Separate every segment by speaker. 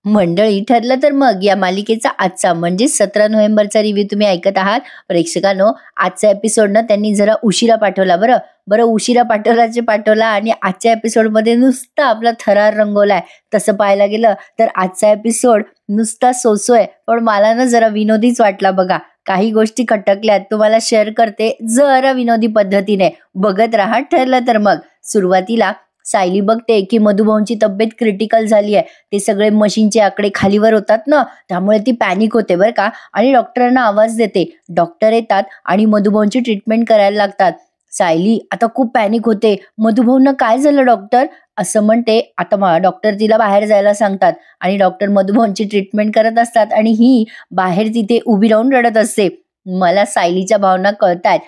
Speaker 1: मंडळी, ठरलं तर मग या मालिकेचा आजचा म्हणजे 17 नोव्हेंबरचा रिव्ह्यू तुम्ही ऐकत आहात. प्रेक्षकांनो, आजचा एपिसोड ना त्यांनी जरा उशिरा पाठवला. बरं बरं उशिरा पाठवला आणि आजच्या एपिसोडमध्ये नुसता आपला थरार रंगवलाय. तसं पाहायला गेलं तर आजचा एपिसोड नुसता सोसोय, पण मला ना जरा विनोदीच वाटला बघा. काही गोष्टी खटकल्यात, तुम्हाला शेअर करते जरा विनोदी पद्धतीने. बघत राहा ठरलं तर मग. सुरुवातीला सायली बघते की मधुभाऊंची तब्येत क्रिटिकल झाली आहे. ते सगळे मशीनचे आकडे खालीवर होतात ना, त्यामुळे ती पॅनिक होते बरं का, आणि डॉक्टरांना आवाज देते. डॉक्टर येतात आणि मधुभाऊंची ट्रीटमेंट करायला लागतात. सायली आता खूप पॅनिक होते. मधुभाऊंना काय झालं डॉक्टर असं म्हणते. आता डॉक्टर तिला बाहेर जायला सांगतात आणि डॉक्टर मधुभाऊंची ट्रीटमेंट करत असतात आणि ही बाहेर तिथे उभी राहून रडत असते. मला सायलीच्या भावना कळतायत,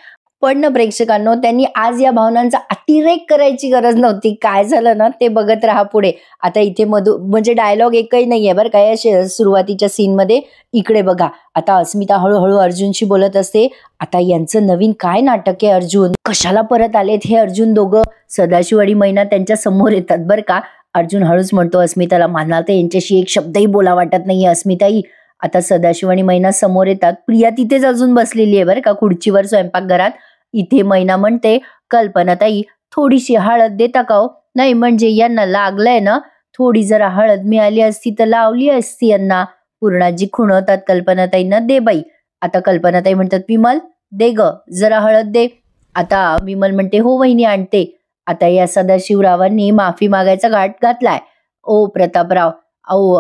Speaker 1: पण ना प्रेक्षकांनो, त्यांनी आज या भावनांचा अतिरेक करायची गरज नव्हती. काय झालं ना ते बघत राहा पुढे. आता इथे म्हणजे डायलॉग एकही नाहीये बरं का या सुरुवातीच्या सीन मध्ये. इकडे बघा, आता अस्मिता हळूहळू अर्जुनशी बोलत असते. आता यांचं नवीन काय नाटक आहे, अर्जुन कशाला परत आलेत हे अर्जुन दोघं. सदाशिव आणि मैना त्यांच्या समोर येतात बरं का. अर्जुन हळूच म्हणतो अस्मिताला, मला तर यांच्याशी एक शब्दही बोला वाटत नाहीये अस्मिताई. आता सदाशिव आणि मैना समोर येतात. प्रिया तिथेच अजून बसलेली आहे बरं का, खुर्चीवर स्वयंपाकघरात. इथे मैना म्हणते, कल्पनाताई थोडीशी हळद देता का हो? नाही म्हणजे यांना लागलंय ना, थोडी जरा हळद मिळाली असती तर लावली असती यांना. पूर्णाजी खुणवतात कल्पनाताईंना, दे बाई. आता कल्पनाताई म्हणतात, विमल दे ग जरा हळद दे. आता विमल म्हणते, हो वहिनी आणते. आता या सदाशिवरावांनी माफी मागायचा घाट घातलाय. ओ प्रतापराव,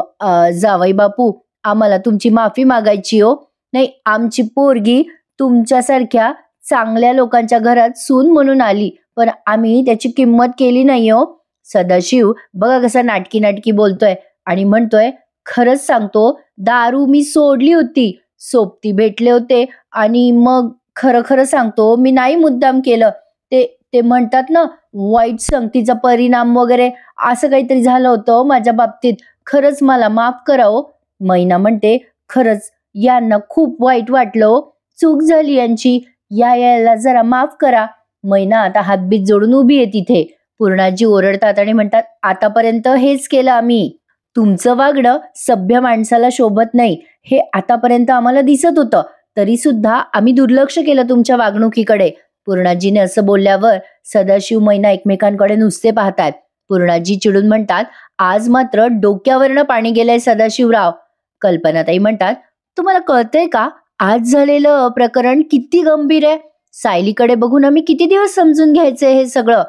Speaker 1: जावई बापू, आम्हाला तुमची माफी मागायची हो. नाही, आमची पोरगी तुमच्यासारख्या चांगल्या लोकांच्या घरात सून म्हणून आली, पण आम्ही त्याची किंमत केली नाही हो. सदाशिव बघा कसा नाटकी नाटकी बोलतोय आणि म्हणतोय, खरंच सांगतो, दारू मी सोडली होती, सोबती भेटले होते आणि मग खरं खरं सांगतो मी नाही मुद्दाम केलं. ते म्हणतात ना, वाईट संगतीचा परिणाम वगैरे असं काहीतरी झालं होतं माझ्या बाबतीत. खरंच मला माफ करा हो. मैना म्हणते, खरंच यांना खूप वाईट वाटलं हो, चूक झाली यांची, यायला जरा माफ करा. मैना आता हातबीत जोडून उभी आहे तिथे. पूर्णाजी ओरडतात आणि म्हणतात, आतापर्यंत हेच केलं आम्ही. तुमचं वागणं सभ्य माणसाला शोभत नाही हे आतापर्यंत आम्हाला दिसत होतं, तरी सुद्धा आम्ही दुर्लक्ष केलं तुमच्या वागणुकीकडे. पूर्णाजीने असं बोलल्यावर सदाशिव मैना एकमेकांकडे नुसते पाहतात. पूर्णाजी चिडून म्हणतात, आज मात्र डोक्यावरनं पाणी गेलंय सदाशिवराव. कल्पनाताई म्हणतात, तुम्हाला कळतंय का आज झालेलं प्रकरण किती गंभीर आहे? सायलीकडे बघून आम्ही किती दिवस समजून घ्यायचंय हे सगळं.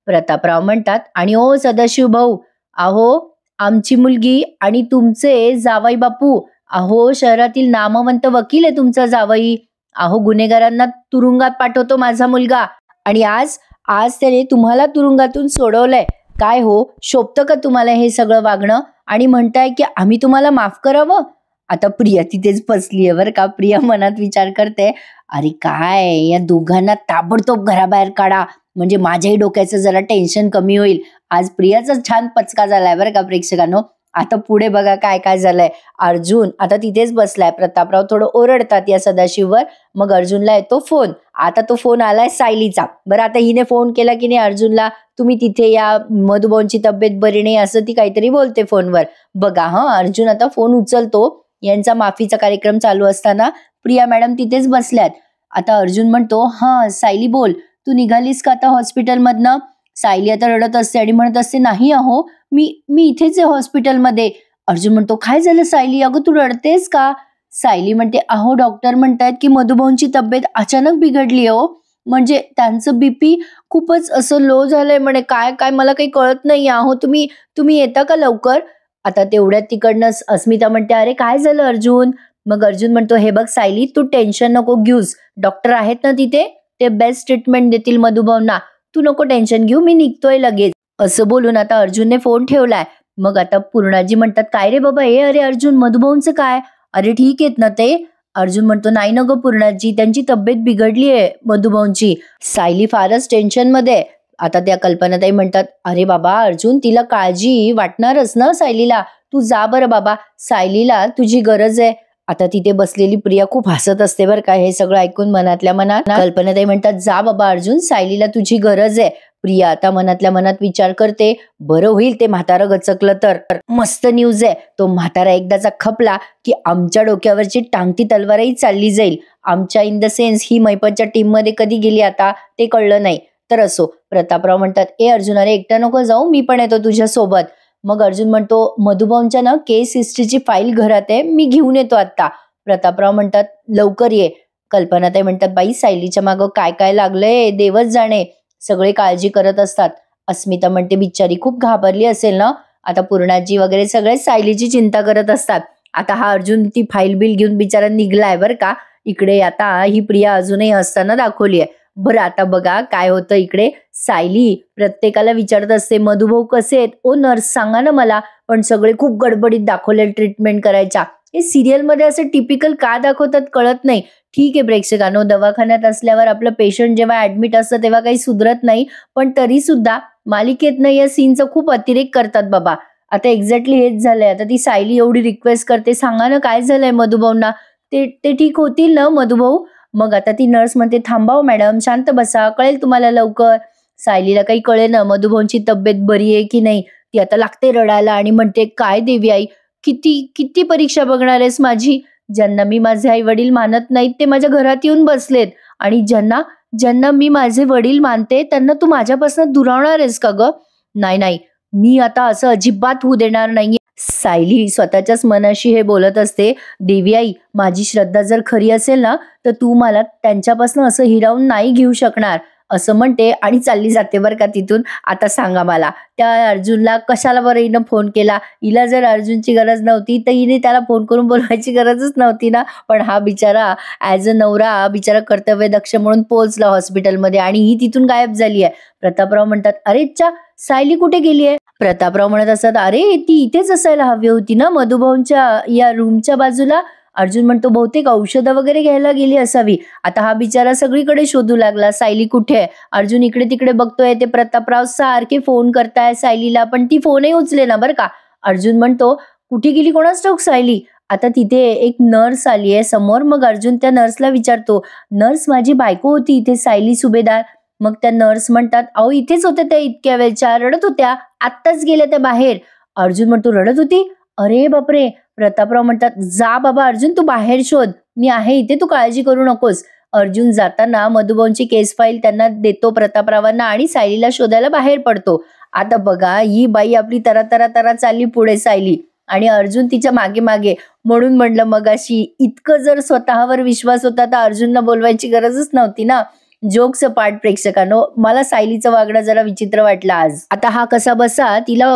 Speaker 1: प्रतापराव म्हणतात, आणि ओ सदाशिव भाऊ, अहो आमची मुलगी आणि तुमचे जावई बापू, अहो शहरातील नामवंत वकील आहे तुमचा जावई, अहो गुन्हेगारांना तुरुंगात पाठवतो माझा मुलगा, आणि आज त्याने तुम्हाला तुरुंगातून सोडवलंय. काय हो, शोभतं का तुम्हाला हे सगळं वागणं? आणि म्हणताय की आम्ही तुम्हाला माफ करावं. आता प्रिया तिथेच बसलीये बरं का. प्रिया मनात विचार करते, अरे काय या दोघांना ताबडतोब घराबाहेर काढा, म्हणजे माझ्याही डोक्याचं जरा टेन्शन कमी होईल. आज प्रियाचा छान पचका झालाय बरं का प्रेक्षकांनो. आता पुढे बघा काय काय झालंय. अर्जुन आता तिथेच बसलाय. प्रतापराव थोडं ओरडतात या सदाशिववर. मग अर्जुनला येतो फोन. आता तो फोन आलाय सायलीचा. बरं आता हिने फोन केला की नाही अर्जुनला, तुम्ही तिथे या, मधुभाऊंची तब्येत बरी नाही असं ती काहीतरी बोलते फोनवर. बघा अर्जुन आता फोन उचलतो. यांचा माफीचा कार्यक्रम चालू असताना प्रिया मॅडम तिथेच बसल्यात. आता अर्जुन म्हणतो, सायली बोल, तू निघालीस का आता हॉस्पिटलमधनं? सायली आता रडत असते आणि म्हणत असते, नाही अहो, मी इथेच आहे हॉस्पिटलमध्ये. अर्जुन म्हणतो, काय झालं सायली, अगं तू रडतेस का? सायली म्हणते, अहो डॉक्टर म्हणतायत की मधुभाऊंची तब्येत अचानक बिघडली हो, म्हणजे त्यांचं बीपी खूपच असं लो झालंय म्हणे. काय मला काही कळत नाही अहो, तुम्ही येता का लवकर? आता तेवढ्यात तिकडनं अस्मिता म्हणते, अरे काय झालं अर्जुन? मग अर्जुन म्हणतो, हे बघ सायली, तू टेन्शन नको घेऊस, डॉक्टर आहेत ना तिथे, ते बेस्ट ट्रीटमेंट देतील मधुभाऊंना, तू नको टेन्शन घेऊ, मी निघतोय लगेच. असं बोलून आता अर्जुनने फोन ठेवलाय. मग आता पूर्णाजी म्हणतात, काय रे बाबा, अरे अर्जुन, मधुभाऊंचं काय? अरे ठीक आहेत ना ते? अर्जुन म्हणतो, नाही न ग पूर्णाजी, त्यांची तब्येत बिघडली आहे मधुभाऊंची. सायली फारच टेन्शन मध्ये. आता त्या कल्पनाताई म्हणतात, अरे बाबा अर्जुन, तिला काळजी वाटणारच ना सायलीला, तू जा बरं बाबा, सायलीला तुझी गरज आहे. आता तिथे बसलेली प्रिया खूप हसत असते बरं का हे सगळं ऐकून. मनातल्या मनात कल्पनाताई म्हणतात, जा बाबा अर्जुन, सायलीला तुझी गरज आहे. प्रिया आता मनातल्या मनात विचार करते, बरं होईल ते म्हातारं गचकलं तर. मस्त न्यूज आहे, तो म्हातारा एकदाचा खपला की आमच्या डोक्यावरची टांगती तलवारही चालली जाईल. आमच्या इन द सेन्स ही मैपतच्या टीम मध्ये कधी गेली आता ते कळलं नाही. तर असो, प्रतापराव म्हणतात, ए अर्जुन, अरे एकटा नको जाऊ, मी पण येतो तुझ्या सोबत. मग अर्जुन म्हणतो, मधुभाऊंच्या ना केस हिस्ट्रीची फाईल घरात आहे, मी घेऊन येतो आता. प्रतापराव म्हणतात, लवकर ये. कल्पनाताई म्हणतात, बाई सायलीच्या मागं काय काय लागलंय देवच जाणे, सगळे काळजी करत असतात. अस्मिता म्हणते, बिचारी खूप घाबरली असेल ना. आता पूर्णाजी वगैरे सगळे सायलीची चिंता करत असतात. आता हा अर्जुन ती फाईल बिल घेऊन बिचारा निघलाय बरं का. इकडे आता ही प्रिया अजूनही हसताना दाखवली आहे. बरं आता बघा काय होतं इकडे. सायली प्रत्येकाला विचारत असते, मधुभाऊ कसे आहेत, ओ नर्स सांगा ना मला. पण सगळे खूप गडबडीत दाखवले ट्रीटमेंट करायच्या. हे सिरियल मध्ये असं टिपिकल का दाखवतात कळत नाही. ठीक आहे प्रेक्षकांनो, दवाखान्यात असल्यावर आपलं पेशंट जेव्हा ऍडमिट असतं तेव्हा काही सुधरत नाही, पण तरी सुद्धा मालिकेतनं या सीनचा खूप अतिरेक करतात बाबा. आता एक्झॅक्टली हेच झालंय. आता ती सायली एवढी रिक्वेस्ट करते, सांगा ना काय झालंय मधुभाऊंना, ते ठीक होतील ना मधुभाऊ. मग आता ती नर्स म्हणते, थांबाव मॅडम, शांत बसा, कळेल तुम्हाला लवकर. सायलीला काही कळे ना मधुभाऊंची तब्येत बरी आहे की नाही. ती आता लागते रडायला आणि म्हणते, काय देवी आई, किती किती परीक्षा बघणार आहेस माझी. ज्यांना मी माझे आई वडील मानत नाहीत ते माझ्या घरात येऊन बसलेत, आणि ज्यांना ज्यांना मी माझे वडील मानते त्यांना तू माझ्यापासून दुरावणार आहेस का ग. नाही नाही, मी आता असं अजिबात होऊ देणार नाहीये. सायली स्वतःच्याच मनाशी हे बोलत असते, देवी आई, माझी श्रद्धा जर खरी असेल ना तर तू मला त्यांच्यापासून असं हिरावून नाही घेऊ शकणार, असं म्हणते आणि चालली जाते बरं का तिथून. आता सांगा मला, त्या अर्जुनला कशाला बरं हिनं फोन केला. हिला जर अर्जुनची गरज नव्हती तर हिने त्याला फोन करून बोलवायची गरजच नव्हती ना. पण हा बिचारा ॲज अ नवरा बिचारा कर्तव्य दक्ष म्हणून पोहोचला हॉस्पिटलमध्ये आणि ही तिथून गायब झाली आहे. प्रतापराव म्हणतात, अरे च्या, सायली कुठे गेली आहे. प्रतापराव म्हणत असतात, अरे ती इथेच असायला हवी होती ना मधुभाऊंच्या या रूमच्या बाजूला. अर्जुन म्हणतो, बहुतेक औषधं वगैरे घ्यायला गेली असावी. आता हा बिचारा सगळीकडे शोधू लागला, सायली कुठे आहे. अर्जुन इकडे तिकडे बघतोय, ते प्रतापराव सारखे फोन करताय सायलीला, पण ती फोनही उचले ना बरं का. अर्जुन म्हणतो, कुठे गेली कोणास ठाऊक सायली. आता तिथे एक नर्स आली आहे समोर. मग अर्जुन त्या नर्सला विचारतो, नर्स माझी बायको होती इथे, सायली सुभेदार. मग त्या नर्स म्हणतात, अहो इथेच होत्या त्या, इतक्या वेळच्या रडत होत्या, आत्ताच गेल्या त्या बाहेर. अर्जुन म्हणतो, रडत होती, अरे बापरे. प्रतापराव म्हणतात, जा बाबा अर्जुन, तू बाहेर शोध, मी आहे इथे, तू काळजी करू नकोस. अर्जुन जाताना मधुभाऊंची केस फाईल त्यांना देतो प्रतापरावांना आणि सायलीला शोधायला बाहेर पडतो. आता बघा ही बाई आपली तरा तरा तरा चालली पुढे सायली, आणि अर्जुन तिच्या मागे मागे. म्हणून म्हणलं मगाशी, इतकं जर स्वतःवर विश्वास होता तर अर्जुनला बोलवायची गरजच नव्हती ना. जोक्स पार्ट प्रेक्षकांनो, मला सायलीचं वागणं जरा विचित्र वाटलं आज. आता हा कसा बसा तिला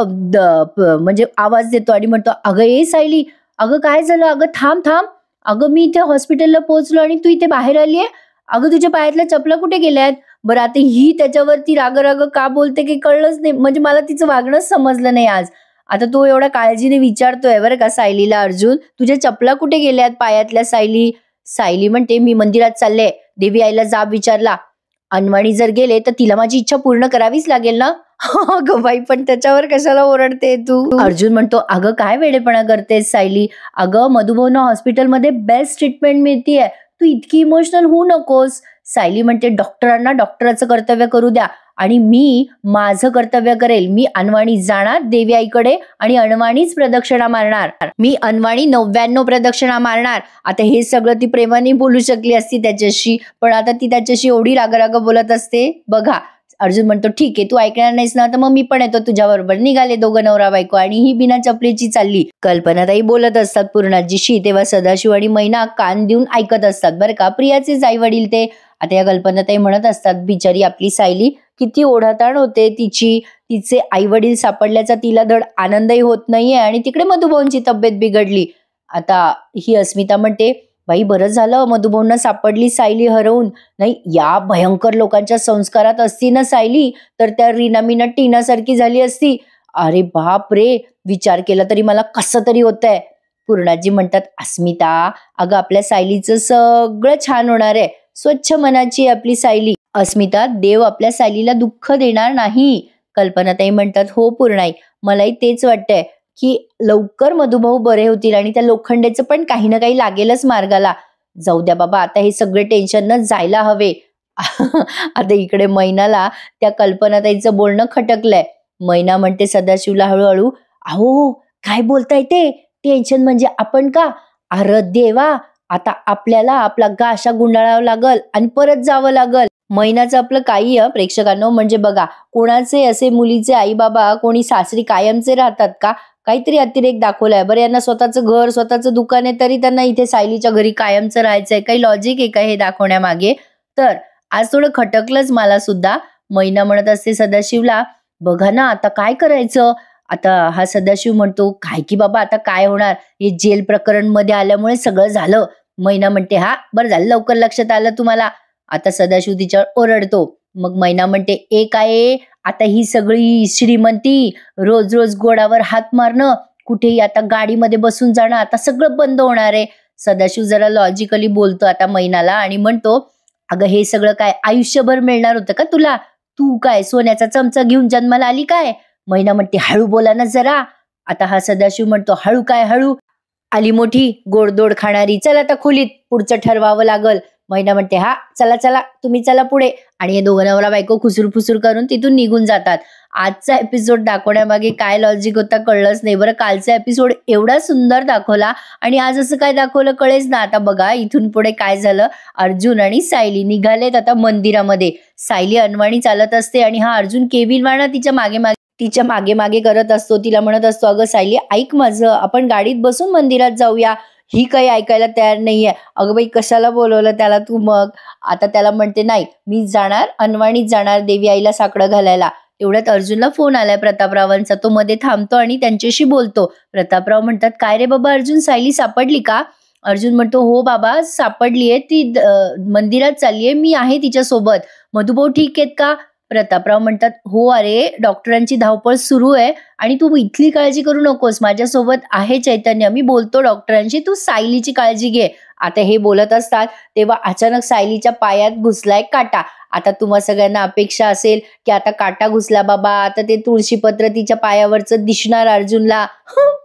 Speaker 1: म्हणजे आवाज देतो आणि म्हणतो, अगं ए सायली, अगं काय झालं, अगं थांब थांब, अगं मी इथे हॉस्पिटलला पोहोचलो आणि तू इथे बाहेर आली आहे, अगं तुझ्या पायातल्या चपला कुठे गेल्यात. बरं आता ही त्याच्यावरती राग राग का बोलते की कळलंच नाही, म्हणजे मला तिचं वागणंच समजलं नाही आज. आता तो एवढा काळजीने विचारतोय बरं का सायलीला, अर्जुन तुझ्या चपला कुठे गेल्यात पायातल्या. सायली म्हणते, मी मंदिरात चालले, देवी आईला जाब विचारला, अनवाणी जर गेले तर तिला माझी इच्छा पूर्ण करावीच लागेल ना. अगं बाई, पण त्याच्यावर कशाला ओरडते तू. अर्जुन म्हणतो, अगं काय वेडेपणा करतेस सायली, अगं मधुभाऊंना हॉस्पिटलमध्ये बेस्ट ट्रीटमेंट मिळतीये, तू इतकी इमोशनल होऊ नकोस. सायली म्हणते, डॉक्टरांना डॉक्टराचं कर्तव्य करू द्या आणि मी माझं कर्तव्य करेल. मी अनवाणी जाणार देवी आईकडे आणि अनवाणीच प्रदक्षिणा मारणार. मी अनवाणी 99 प्रदक्षिणा मारणार. आता हे सगळं ती प्रेमाने बोलू शकली असती त्याच्याशी, पण आता ती त्याच्याशी एवढी रागराग बोलत असते बघा. अर्जुन म्हणतो, ठीक आहे, तू ऐकणार नाहीस ना तर मग मी पण येतो तुझ्या बरोबर. निघाले दोघं नवरा बायको आणि ही बिना चपलीची चालली. कल्पनाताई बोलत असतात पूर्णाजीशी, तेव्हा सदाशिव आणि मैना कान देऊन ऐकत असतात बरं का. प्रियाचेच आई वडील ते. आता या कल्पनाताई म्हणत असतात, बिचारी आपली सायली किती ओढाताण होते तिची, तिचे आई वडील सापडल्याचा तिला धड आनंदही होत नाहीये आणि तिकडे मधुभाऊंची तब्येत बिघडली. आता ही अस्मिता म्हणते, बाई बरं झालं मधुभाऊंना सापडली सायली हरवून, नाही या भयंकर लोकांच्या संस्कारात असती ना सायली तर त्या रीनामीना टीनासारखी झाली असती. अरे बाप रे, विचार केला तरी मला कसं तरी होतंय. पूर्णाजी म्हणतात, अस्मिता अगं आपल्या सायलीचं सगळं छान होणार आहे, स्वच्छ मनाची आपली सायली. अस्मिता, देव आपल्या सायलीला दुःख देणार नाही. कल्पनाताई म्हणतात, हो पूर्णाई, मलाही तेच वाटतंय की लवकर मधुभाऊ बरे होतील आणि त्या लोखंडेचं पण काही ना काही लागेलच मार्गाला. जाऊ द्या बाबा, आता हे सगळे टेन्शन न जायला हवे. आता इकडे मैनाला त्या कल्पनाताईचं बोलणं खटकलंय. मैना म्हणते सदाशिवला हळूहळू, अहो काय बोलताय ते, टेन्शन म्हणजे आपण का, अरे देवा, आता आपल्याला आपला गाशा गुंडाळावा लागल आणि परत जावं लागल. मैनाचं आपलं काही प्रेक्षकांनो, म्हणजे बघा, कोणाचे असे मुलीचे आई बाबा कोणी सासरी कायमचे राहतात का? काहीतरी अतिरेक दाखवलाय बरं. यांना स्वतःचं घर स्वतःचं दुकान आहे तरी त्यांना इथे सायलीच्या घरी कायमचं राहायचंय. काही लॉजिक आहे का हे दाखवण्यामागे? तर आज थोडं खटकलंच मला सुद्धा. मैना म्हणत असते सदाशिवला, बघा ना आता काय करायचं. आता हा सदाशिव म्हणतो, काय की बाबा आता काय होणार, हे जेल प्रकरण मध्ये आल्यामुळे सगळं झालं. मैना म्हणते, हा बरं झालं लवकर लक्षात आलं तुम्हाला. आता सदाशिव तिच्यावर ओरडतो. मग मैना म्हणते, एक आहे आता ही सगळी श्रीमंती, रोज रोज गोडावर हात मारणं, कुठेही आता गाडीमध्ये बसून जाणं, आता सगळं बंद होणार आहे. सदाशिव जरा लॉजिकली बोलतो आता मैनाला आणि म्हणतो, अगं हे सगळं काय आयुष्यभर मिळणार होतं का तुला? तू काय सोन्याचा चमचा घेऊन जन्माला आली काय? मैना म्हणते, हळू बोला ना जरा. आता हा सदाशिव म्हणतो, हळू काय हळू, आली मोठी गोडदोड खाणारी, चल आता खोलीत, पुढचं ठरवावं लागल. मैना म्हणते, हा चला चला तुम्ही चला पुढे. आणि हे दोघं नवरा बायको खुसूर फुसूर करून तिथून निघून जातात. आजचा एपिसोड दाखवण्यामागे काय लॉजिक होता कळलंच नाही बरं. कालचा एपिसोड एवढा सुंदर दाखवला आणि आज असं काय दाखवलं कळेच ना. आता बघा इथून पुढे काय झालं. अर्जुन आणि सायली निघालेत आता मंदिरामध्ये. सायली अनवाणी चालत असते आणि हा अर्जुन केविलवाणा तिच्या मागे मागे करत असतो. तिला म्हणत असतो, अगं सायली ऐक माझं, आपण गाडीत बसून मंदिरात जाऊया. ही काही ऐकायला तयार नाहीये. अगं बाई कशाला बोलवलं त्याला तू मग. आता त्याला म्हणते, नाही मी जाणार, अनवाणीत जाणार देवी आईला साकडं घालायला. तेवढ्यात अर्जुनला फोन आलाय प्रतापरावांचा. तो मध्ये थांबतो आणि त्यांच्याशी बोलतो. प्रतापराव म्हणतात, काय रे बाबा अर्जुन, सायली सापडली का? अर्जुन म्हणतो, हो बाबा सापडलीये, ती मंदिरात चाललीये, मी आहे तिच्यासोबत. मधुभाऊ ठीक आहेत का? प्रतापराव म्हणतात, हो अरे डॉक्टरांची धावपळ सुरू आहे आणि तू इथली काळजी करू नकोस, माझ्यासोबत आहे चैतन्य, मी बोलतो डॉक्टरांशी, तू सायलीची काळजी घे. आता हे बोलत असतात तेव्हा अचानक सायलीच्या पायात घुसलाय काटा. आता तुम्हा सगळ्यांना अपेक्षा असेल की आता काटा घुसला बाबा, आता ते तुळशीपत्र तिच्या पायावरचं दिसणार अर्जुनला.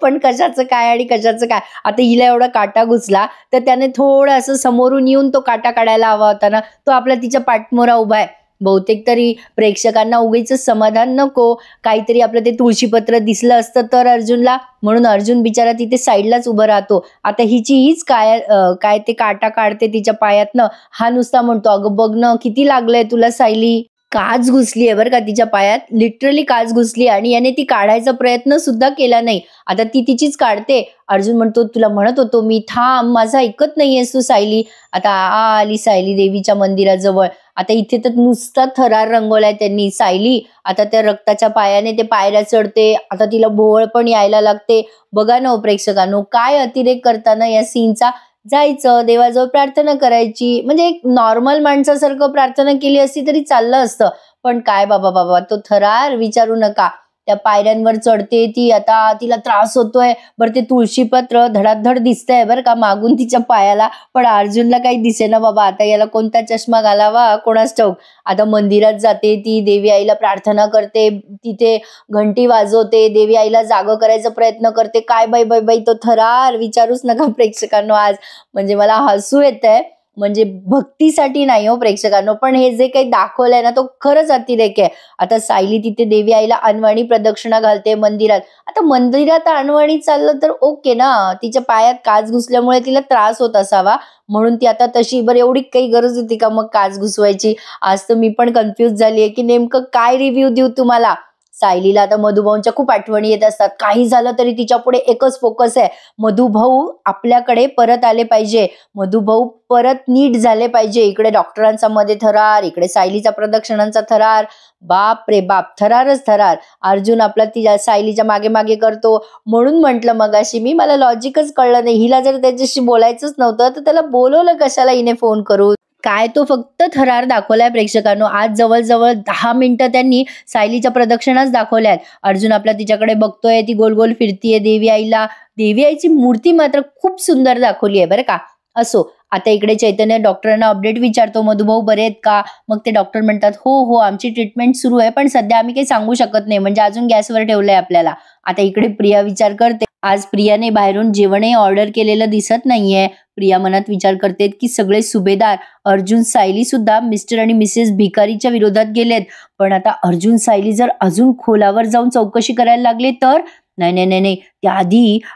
Speaker 1: पण कशाचं काय आणि कशाचं काय. आता हिला एवढा काटा घुसला तर त्याने थोडं असं समोरून येऊन तो काटा काढायला हवा होता ना. तो आपला तिच्या पाठमोरा उभा आहे. बहुतेक तरी प्रेक्षकांना उगीच समाधान नको, काहीतरी आपलं ते तुळशीपत्र दिसलं असतं तर अर्जुनला, म्हणून अर्जुन बिचारा तिथे साईडलाच उभं राहतो. आता हीच काय ते काटा काढते तिच्या पायातनं. हा नुसता म्हणतो, अगं बघ ना किती लागलंय तुला सायली. काच घुसली आहे बरं का तिच्या पायात, लिटरली काच घुसली आणि याने ती काढायचा प्रयत्न सुद्धा केला नाही. आता ती तिचीच काढते. अर्जुन म्हणतो, तुला म्हणत होतो मी, थांब, माझं ऐकत नाहीयेस तू सायली. आता आली सायली देवीच्या मंदिराजवळ. आता इथे तर नुसता थरार रंगवलाय त्यांनी. सायली आता त्या रक्ताच्या पायाने ते पायऱ्या चढते. आता तिला भोवळ पण यायला लागते. बघा ना प्रेक्षकांनो, काय अतिरेक करताना या सीनचा. जायचं देवाजवळ प्रार्थना करायची, म्हणजे एक नॉर्मल माणसासारखं प्रार्थना केली असती तरी चाललं असतं. पण काय बाबा तो थरार विचारू नका. त्या पायऱ्यांवर चढते ती, आता तिला त्रास होतोय. बरं ते तुळशीपत्र धडाधड दिसतंय बरं का मागून तिच्या पायाला, पण अर्जुनला काही दिसेना बाबा. आता याला कोणता चष्मा घालावा कोणास ठाऊक. आता मंदिरात जाते ती, देवी आईला प्रार्थना करते, तिथे घंटी वाजवते, देवी आईला जागं करायचा प्रयत्न करते. काय बाई बाई बाई तो थरार विचारूच नका प्रेक्षकांनो. आज म्हणजे मला हसू येतंय. म्हणजे भक्तीसाठी नाही हो प्रेक्षकांनो, पण हे जे काही दाखवलंय ना तो खरंच अतिरेक आहे. आता सायली तिथे देवी आईला अनवाणी प्रदक्षिणा घालते मंदिरात. आता मंदिरात अनवाणी चाललं तर ओके ना, तिच्या पायात काच घुसल्यामुळे तिला त्रास होत असावा म्हणून ती आता तशी. बरं एवढी काही गरज होती का मग काच घुसवायची? आज तर मी पण कन्फ्युज झालीये की नेमकं काय रिव्ह्यू देऊ तुम्हाला. सायलीला आता मधुभाऊंच्या खूप आठवणी येत असतात. काही झालं तरी तिच्या पुढे एकच फोकस आहे, मधुभाऊ आपल्याकडे परत आले पाहिजे, मधुभाऊ परत नीट झाले पाहिजे. इकडे डॉक्टरांचा मध्ये थरार, इकडे सायलीचा प्रदक्षिणांचा थरार. बाप रे बाप, थरारच थरार. अर्जुन आपला तिच्या सायलीच्या मागे मागे करतो. म्हणून म्हटलं मगाशी मी, मला लॉजिकच कळलं नाही. हिला जर त्याच्याशी बोलायचंच नव्हतं तर त्याला बोलवलं कशाला हिने फोन करून. काय तो फक्त थरार दाखवलाय प्रेक्षकांनो. आज जवळजवळ 10 मिनिटं त्यांनी सायलीच्या प्रदक्षिणाच दाखवल्यात. अर्जुन आपला तिच्याकडे बघतोय, ती गोल गोल फिरतीये देवी आईला. देवी आईची मूर्ती मात्र खूप सुंदर दाखवली आहे बरं का. असो, आता इकडे चैतन्य डॉक्टरांना अपडेट विचारतो, मधुभाऊ बरे आहेत का? मग ते डॉक्टर म्हणतात, हो आमची ट्रीटमेंट सुरू आहे, पण सध्या आम्ही काही सांगू शकत नाही, म्हणजे अजून गॅसवर ठेवलंय आपल्याला. आता इकडे प्रिया विचार करते, आज प्रियाने बाहेरून जेवणही ऑर्डर केलेलं दिसत नाहीये. प्रिया मनात विचार करते की सगळे सुभेदार अर्जुन सायली सुद्धा मिस्टर आणि मिसेस भिकारीच्या विरोधात गेलेत. पण आता अर्जुन सायली जर अजून खोलावर जाऊन चौकशी करायला लागले तर नाही नाही नाही नाही, त्या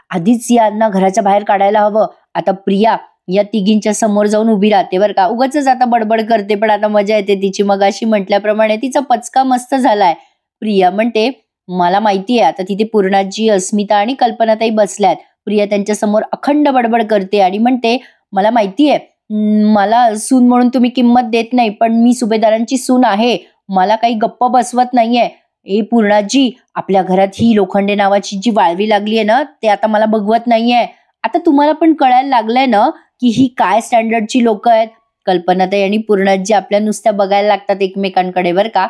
Speaker 1: आधीच यांना घराच्या बाहेर काढायला हवं. आता प्रिया या तिघींच्या समोर जाऊन उभी राहते बरं का. उगाचच आता बडबड करते पण आता मजा येते तिची. मगाशी म्हटल्याप्रमाणे तिचा पचका मस्त झालाय. प्रिया म्हणते मला माहितीये आता तिथे पूर्णाजी, अस्मिता आणि कल्पनाताई बसल्यात. प्रिया त्यांच्या समोर अखंड बडबड करते आणि म्हणते मला माहितीये मला सून म्हणून तुम्ही किंमत देत नाही, पण मी सुभेदारांची सून आहे. मला काही गप्प बसवत नाहीये. ए पूर्णाजी, आपल्या घरात ही लोखंडे नावाची जी वाळवी लागली आहे ना, ते आता मला बघवत नाहीये. आता तुम्हाला पण कळायला लागलंय ना की ही काय स्टँडर्डची लोक आहेत. कल्पनाताई आणि पूर्णाजी आपल्या नुसत्या बघायला लागतात एकमेकांकडे बरं का.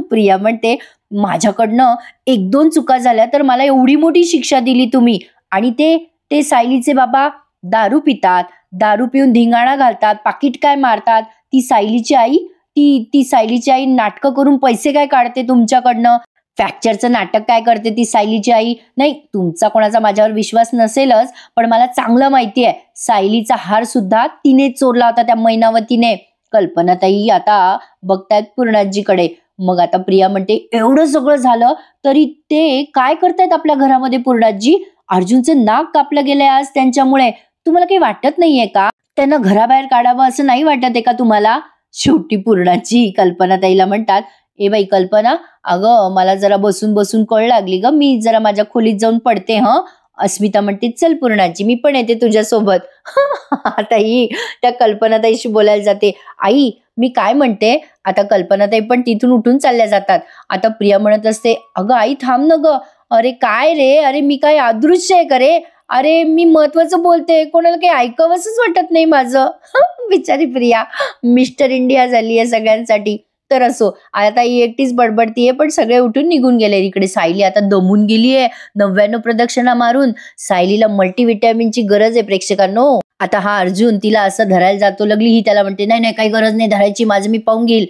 Speaker 1: प्रिया म्हणते माझ्याकडनं 1-2 चुका झाल्या तर मला एवढी मोठी शिक्षा दिली तुम्ही. आणि ते सायलीचे बाबा दारू पितात, दारू पिऊन धिंगाणा घालतात, पाकिट काय मारतात. ती सायलीची आई ती सायलीची आई नाटकं करून पैसे काय काढते तुमच्याकडनं. फ्रॅक्चरचं नाटक काय करते ती सायलीची आई. नाही, तुमचा कोणाचा माझ्यावर विश्वास नसेलच, पण मला चांगलं माहितीये सायलीचा हार सुद्धा तिने चोरला होता त्या मैनावतीने. कल्पनाताई आता बघतायत पूर्णाजीकडे. मग आता प्रिया म्हणते एवढं सगळं झालं तरी ते काय करतायत आपल्या घरामध्ये पूर्णाजी. अर्जुनचं नाक कापलं गेलंय आज त्यांच्यामुळे. तुम्हाला काही वाटत नाहीये का त्यांना घराबाहेर काढावं असं नाही वाटत आहे का तुम्हाला. शेवटी पूर्णाजी कल्पनाताईला म्हणतात ए बाई कल्पना, अगं मला जरा बसून बसून कळ लागली ग, मी जरा माझ्या खोलीत जाऊन पडते. अस्मिता म्हणते चल पूर्णाजी मी पण येते तुझ्यासोबत. आता ही त्या कल्पनाताईशी बोलायला जाते. आई मी काय म्हणते. आता कल्पनाताई पण तिथून उठून चालल्या जातात. आता प्रिया म्हणत असते अगं आई थांब न ग. अरे काय रे, अरे मी काय अदृश्य आहे का रे. अरे मी महत्वाचं बोलते, कोणाला काही ऐकावंसच वाटत नाही माझं. बिचारी प्रिया मिस्टर इंडिया झाली आहे सगळ्यांसाठी. तर असो, आता ही एकटीच बडबडतीये पण सगळे उठून निघून गेले. इकडे सायली आता दमून गेलीये 99 प्रदक्षिणा मारून. सायलीला मल्टीव्हिटॅमिनची गरज आहे प्रेक्षकांनो. आता हा अर्जुन तिला असं धरायला जातो लागली, ही त्याला म्हणते नाही नाही काही गरज नाही धरायची, माझं मी पाहून घेईल.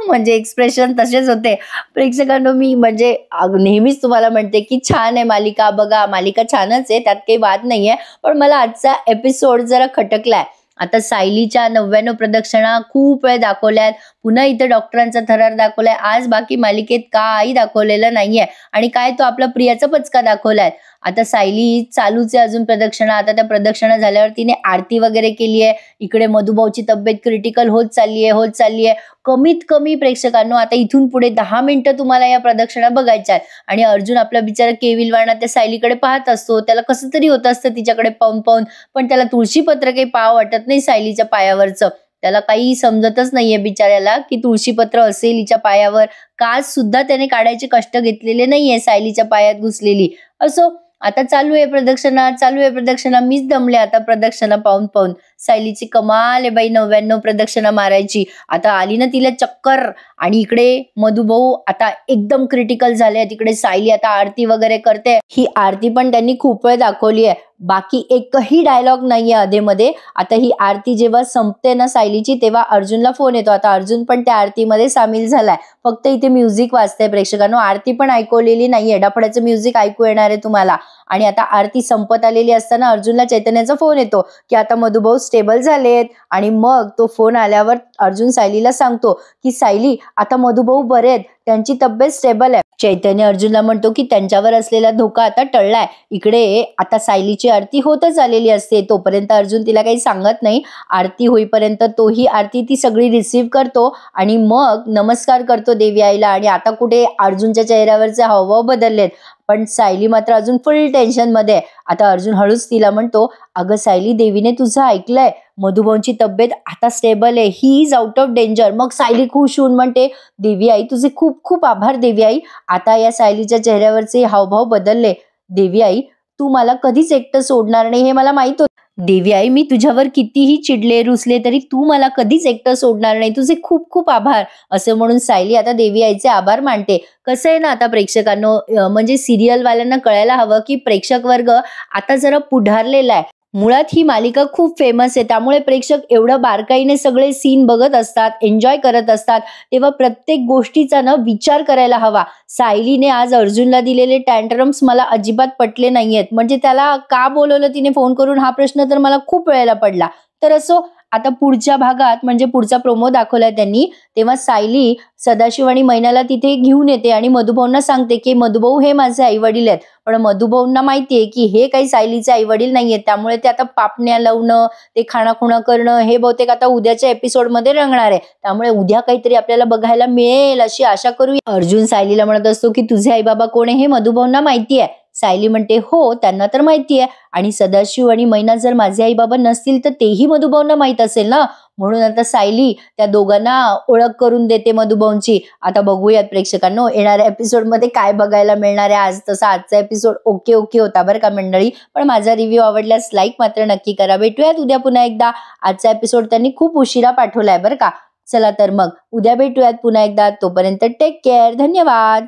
Speaker 1: म्हणजे एक्सप्रेशन तसेच होते प्रेक्षकांनो. मी म्हणजे नेहमीच तुम्हाला म्हणते की छान आहे मालिका, बघा मालिका छानच आहे, त्यात काही वाद नाहीये. पण मला आजचा एपिसोड जरा खटकलाय. आता सायलीच्या 99 प्रदक्षिणा खूप वेळ दाखवल्यात, पुन्हा इथं डॉक्टरांचा थरार दाखवलाय. आज बाकी मालिकेत काही दाखवलेलं नाहीये आणि काय तो आपला प्रियाचा पचका दाखवलाय. आता सायली चालूच आहे अजून प्रदक्षिणा. आता त्या प्रदक्षिणा झाल्यावर तिने आरती वगैरे केली आहे. इकडे मधुभाऊची तब्येत क्रिटिकल होत चालली आहे. कमीत कमी प्रेक्षकांनो आता इथून पुढे 10 मिनिटं तुम्हाला या प्रदक्षिणा बघायच्या आहेत. आणि अर्जुन आपला बिचारा केविलवाणा त्या सायलीकडे पाहत असतो. त्याला कसं तरी होत असतं तिच्याकडे पाहून, पण त्याला तुळशीपत्र काही पाहावं वाटत नाही सायलीच्या पायावरचं. त्याला काही समजतच नाहीये बिचाऱ्याला की तुळशीपत्र असेल हिच्या पायावर. काच सुद्धा त्याने काढायचे कष्ट घेतलेले नाहीये सायलीच्या पायात घुसलेली. असो, आता चालू आहे प्रदक्षिणा. मीच दमले आता प्रदक्षिणा पाहून. सायलीची कमाल आहे बाई 99 प्रदक्षिणा मारायची. आता आली ना तिला चक्कर. आणि इकडे मधुभाऊ आता एकदम क्रिटिकल झाले. तिकडे सायली आता आरती वगैरे करते. ही आरती पण त्यांनी खूप वेळ दाखवली आहे. बाकी एकही डायलॉग नाहीये अधेमध्ये. आता ही आरती जेव्हा संपते ना सायलीची, तेव्हा अर्जुनला फोन येतो. आता अर्जुन पण त्या आरतीमध्ये सामील झालाय. फक्त इथे म्युझिक वाजतंय प्रेक्षकांनो, आरती पण ऐकवलेली नाहीये. डफड्याचं म्युझिक ऐकू येणार आहे तुम्हाला. आणि आता आरती संपत आलेली असताना अर्जुनला चैतन्याचा फोन येतो की आता मधुभाऊ स्टेबल झालेत. आणि मग तो फोन आल्यावर अर्जुन सायलीला सांगतो की सायली आता मधुभाऊ बरे आहेत, त्यांची तब्येत स्टेबल आहे. चैतन्य अर्जुनला म्हणतो की त्यांच्यावर असलेला धोका आता टळलाय. इकडे आता सायलीची आरती होतच आलेली असते. तोपर्यंत अर्जुन तिला काही सांगत नाही. आरती होईपर्यंत तोही आरती ती सगळी रिसीव्ह करतो आणि मग नमस्कार करतो देवी आईला. आणि आता कुठे अर्जुनच्या चेहऱ्यावरचे हावभाव बदललेत, पण सायली मात्र अजून फुल टेन्शन मध्ये. आता अर्जुन हळूच तिला म्हणतो अगं सायली, देवीने तुझं ऐकलंय, मधुभाऊंची तब्येत आता स्टेबल आहे, he is out of danger. मग सायली खुश होऊन म्हणते देवी आई तुझे खूप खूप आभार देवी आई. आता या सायलीच्या चेहऱ्यावरचे हावभाव बदलले. देवी आई तू मला कधीच एकटं सोडणार नाही हे मला माहित होतं. देवी आई मी तुझ्यावर कितीही चिडले रुसले तरी तू मला कधीच एकटं सोडणार नाही, तुझे खूप खूप आभार. असं म्हणून सायली आता देवी आईचे आभार मानते. कसं आहे ना आता प्रेक्षकांनो, म्हणजे सिरियल वाल्यांना कळायला हवं की प्रेक्षक वर्ग आता जरा पुढारलेला आहे. मुळात ही मालिका खूप फेमस आहे, त्यामुळे प्रेक्षक एवढं बारकाईने सगळे सीन बघत असतात, एन्जॉय करत असतात. तेव्हा प्रत्येक गोष्टीचा ना विचार करायला हवा. सायलीने आज अर्जुनला दिलेले टँट्रम्स मला अजिबात पटले नाहीयेत. म्हणजे त्याला का बोलवलं तिने फोन करून, हा प्रश्न तर मला खूप वेळेला पडला. तर असो, आता पुढच्या भागात म्हणजे पुढचा प्रोमो दाखवलाय त्यांनी, तेव्हा सायली सदाशिव आणि मैनाला तिथे घेऊन येते आणि मधुभाऊंना सांगते की मधुभाऊ हे माझे आई वडील आहेत. पण मधुभाऊंना माहितीये की हे काही सायलीचे आई वडील नाहीयेत, त्यामुळे ते आता पापण्या लावणं, ते खाणाखुणा करणं हे बहुतेक आता उद्याच्या एपिसोडमध्ये रंगणार आहे. त्यामुळे उद्या काहीतरी आपल्याला बघायला मिळेल अशी आशा करूया. अर्जुन सायलीला म्हणत असतो की तुझे आई बाबा कोण आहे हे मधुभाऊंना माहिती आहे. सायली म्हणते हो, त्यांना तर माहिती आहे. आणि सदाशिव आणि मैना जर माझे आई बाबा नसतील तर तेही मधुभाऊंना माहित असेल ना. म्हणून आता सायली त्या दोघांना ओळख करून देते मधुभाऊंची. आता बघूयात प्रेक्षकांनो येणाऱ्या एपिसोडमध्ये काय बघायला मिळणार आहे. आज तसा आजचा एपिसोड ओके ओके होता बरं का मंडळी. पण माझा रिव्ह्यू आवडल्यास लाईक मात्र नक्की करा. भेटूयात उद्या पुन्हा एकदा. आजचा एपिसोड त्यांनी खूप उशिरा पाठवलाय बरं का. चला तर मग उद्या भेटूयात पुन्हा एकदा. तोपर्यंत टेक केअर. धन्यवाद.